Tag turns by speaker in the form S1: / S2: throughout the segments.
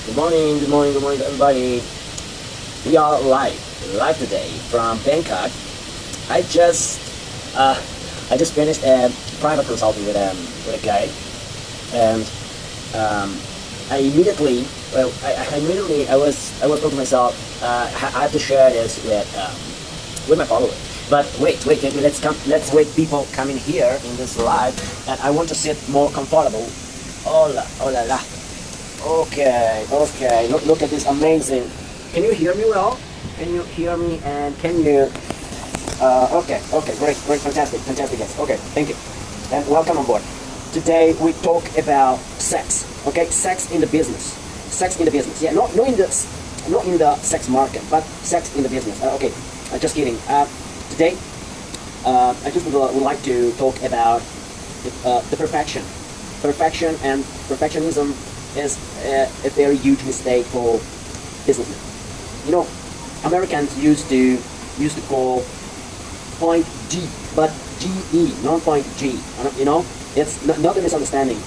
S1: Good morning to everybody. We are live today from Bangkok. I just, uh, I just finished a private consulting with a guy, and um, I immediately, I was told to myself, I have to share this with my followers. But wait, let's wait people coming here in this live, and I want to sit more comfortable. Oh la la. Okay. Look at this amazing. Can you hear me well? Can you hear me? And can you? Okay. Great, fantastic, guys. Okay, thank you, and welcome on board. Today we talk about sex. Okay, sex in the business. Sex in the business. Yeah, not in the sex market, but sex in the business. Okay, just kidding. Today, I just would like to talk about the perfection. Perfection and perfectionism is a very huge mistake for businessmen. You know, Americans used to call point G, but GE, not point G. You know, it's not a misunderstanding.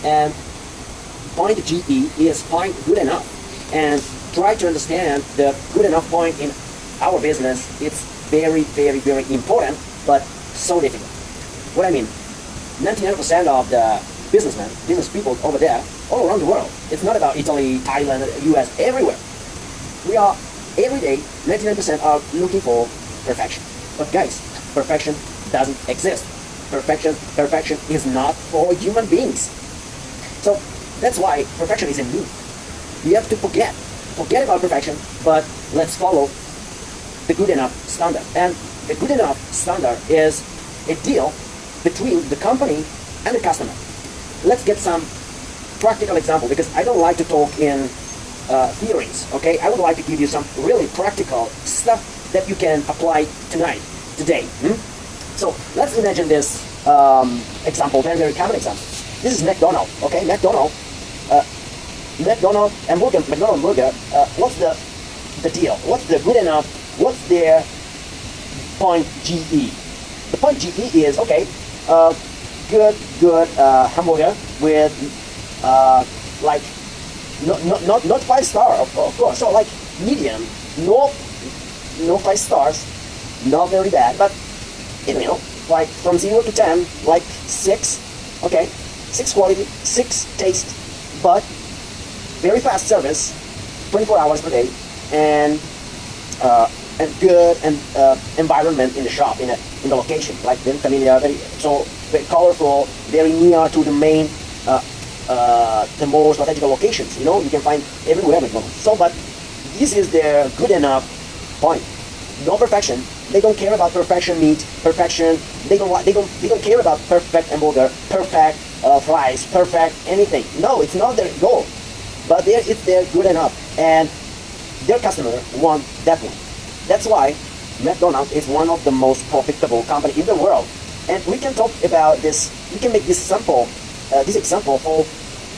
S1: And point GE is point good enough. And try to understand the good enough point in our business. It's very important, but so difficult. What I mean, 99% of the business people over there, all around the world. It's not about Italy, Thailand, US, everywhere. We are, every day, 99% are looking for perfection. But guys, perfection doesn't exist. Perfection is not for human beings. So that's why perfection is a myth. We have to forget about perfection, but let's follow the good enough standard. And the good enough standard is a deal between the company and the customer. Let's get some practical example, because I don't like to talk in theories, okay? I would like to give you some really practical stuff that you can apply today. So let's imagine this example, very common example. This is McDonald's, okay? McDonald's hamburger, what's the deal? What's the good enough, what's their point GE? The point GE is, okay, good hamburger with like not 5 star, of course. So like medium, no 5 stars, not very bad, but you know, like from 0 to 10, like 6. Okay, 6 quality, 6 taste, but very fast service, 24 hours per day, and good environment in the shop, in the location, like very familiar, very colorful, very near to the main, the more strategical locations. You know, you can find everywhere McDonald's. So, but this is their good enough point. No perfection. They don't care about perfection meat, perfection. They don't care about perfect hamburger, perfect fries, perfect anything. No, it's not their goal. But it's their good enough, and their customer want that one. That's why McDonald's is one of the most profitable company in the world. And we can talk about this. We can make this example for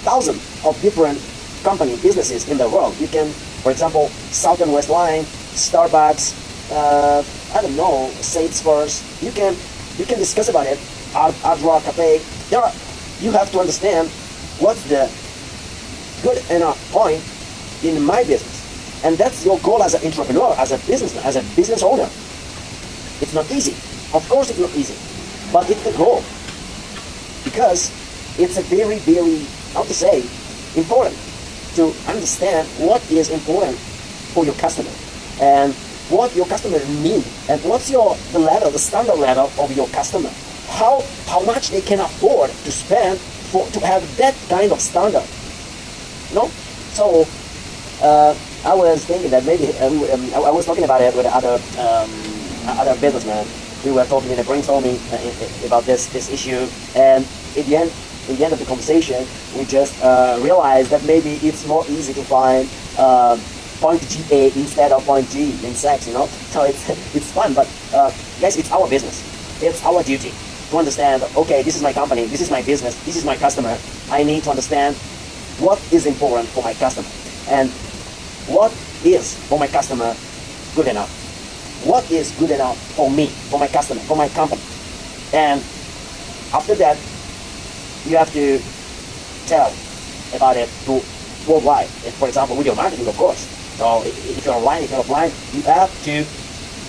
S1: thousands of different company businesses in the world. You can, for example, South and West Line, Starbucks, I don't know, Salesforce. You can discuss about it. Hard Rock Cafe. You have to understand what's the good enough point in my business. And that's your goal as an entrepreneur, as a businessman, as a business owner. It's not easy. Of course it's not easy. But it's the goal. Because it's a very, how to say, important to understand what is important for your customer. And what your customer need. And what's the standard level of your customer. How much they can afford to spend to have that kind of standard. No? So, I was thinking that maybe I was talking about it with other businessmen. We were talking in a brainstorming about this issue, and in the end of the conversation, we just realized that maybe it's more easy to find point GA instead of point G in sex. You know, so it's fun. But guys, it's our business. It's our duty to understand. Okay, this is my company. This is my business. This is my customer. I need to understand what is important for my customer, and what is for my customer good enough. What is good enough for me, for my customer, for my company. And after that, you have to tell about it to worldwide. And for example, video marketing, of course. So if you're online, if you're offline, you have to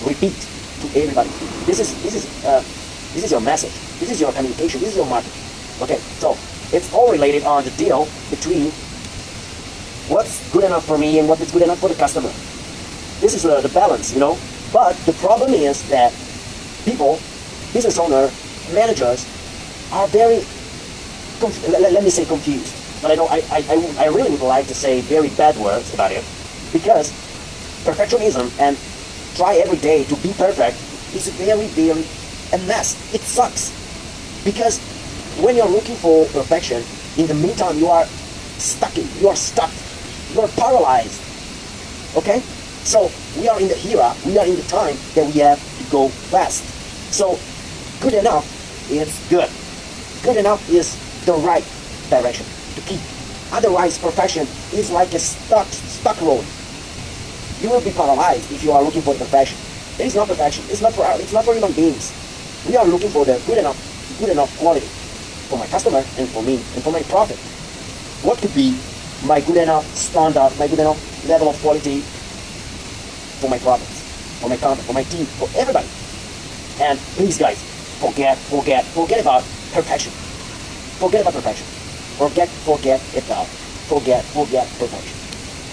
S1: repeat to everybody. This is your message. This is your communication. This is your marketing. Okay, so it's all related on the deal between what's good enough for me and what is good enough for the customer. This is the balance, you know. But the problem is that people, business owner, managers are very, let me say confused. But I really would like to say very bad words about it, because perfectionism and try every day to be perfect is very, very a mess. It sucks. Because when you're looking for perfection, in the meantime you are stuck, you are paralyzed. Okay? So we are in the era, we are in the time that we have to go fast. So good enough is good. Good enough is the right direction to keep. Otherwise, perfection is like a stuck road. You will be paralyzed if you are looking for perfection. It is not perfection. It's not for human beings. We are looking for the good enough quality for my customer and for me and for my profit. What could be my good enough standard, my good enough level of quality for my profits, for my company, for my team, for everybody? And please, guys, forget about perfection. Forget about perfection. Forget perfection.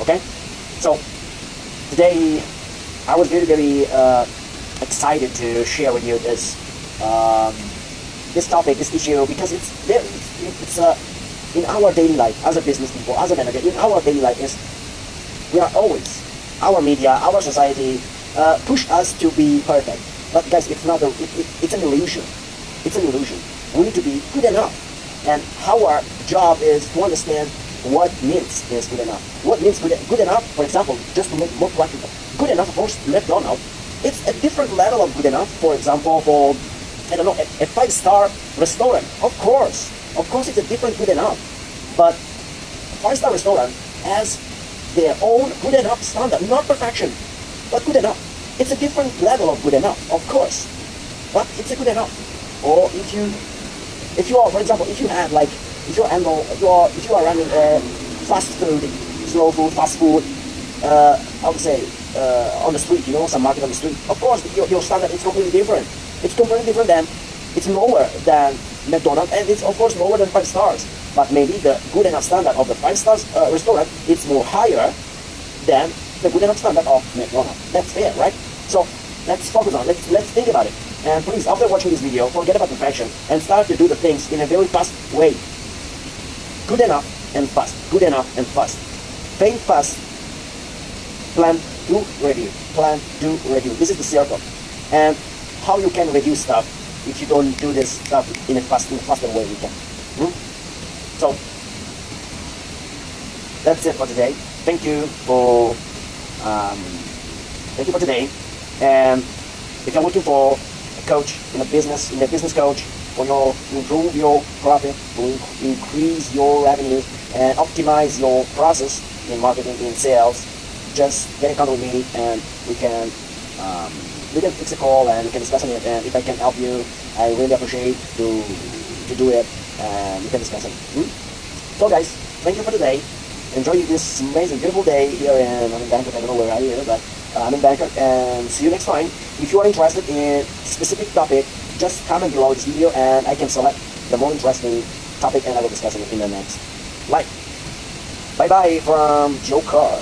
S1: Okay? So today I was very, very excited to share with you this topic, this issue, because it's in our daily life as a business people, as a manager, in our daily life we are always, our media, our society push us to be perfect. But guys, it's not it's an illusion. It's an illusion. We need to be good enough. And our job is to understand what means is good enough. What means good enough, for example, just to make it more practical. Good enough for McDonald's, it's a different level of good enough, for example, for, I don't know, a 5-star restaurant. Of course it's a different good enough. But 5-star restaurant has their own good enough standard, not perfection, but good enough. It's a different level of good enough, of course, but it's a good enough. Or if you are, for example, if you have like, if you are running a fast food, slow food, fast food, I would say on the street, you know, some market on the street. Of course, your standard is completely different. It's completely different than, it's lower than McDonald's, and it's of course lower than 5 stars. But maybe the good enough standard of the 5 stars restaurant is more higher than the good enough standard of McDonald's. That's fair, right? So let's focus on it. Let's think about it. And please, after watching this video, forget about perfection and start to do the things in a very fast way. Good enough and fast. Good enough and fast. Think fast. Plan, do, review. Plan, do, review. This is the circle. And how you can reduce stuff if you don't do this stuff in a faster way you can. So that's it for today. Thank you for today. And if you're looking for a coach in a business coach, for to improve your profit, to increase your revenue, and optimize your process in marketing, in sales, just get in contact with me, and we can fix a call and we can discuss on it. And if I can help you, I really appreciate to do it, and we can discuss it. So guys, thank you for today. Enjoy this amazing, beautiful day here I'm in Bangkok. I don't know where I am, but I'm in Bangkok, and see you next time. If you are interested in a specific topic, just comment below this video and I can select the more interesting topic and I will discuss it in the next live. Bye bye from Joe Carr.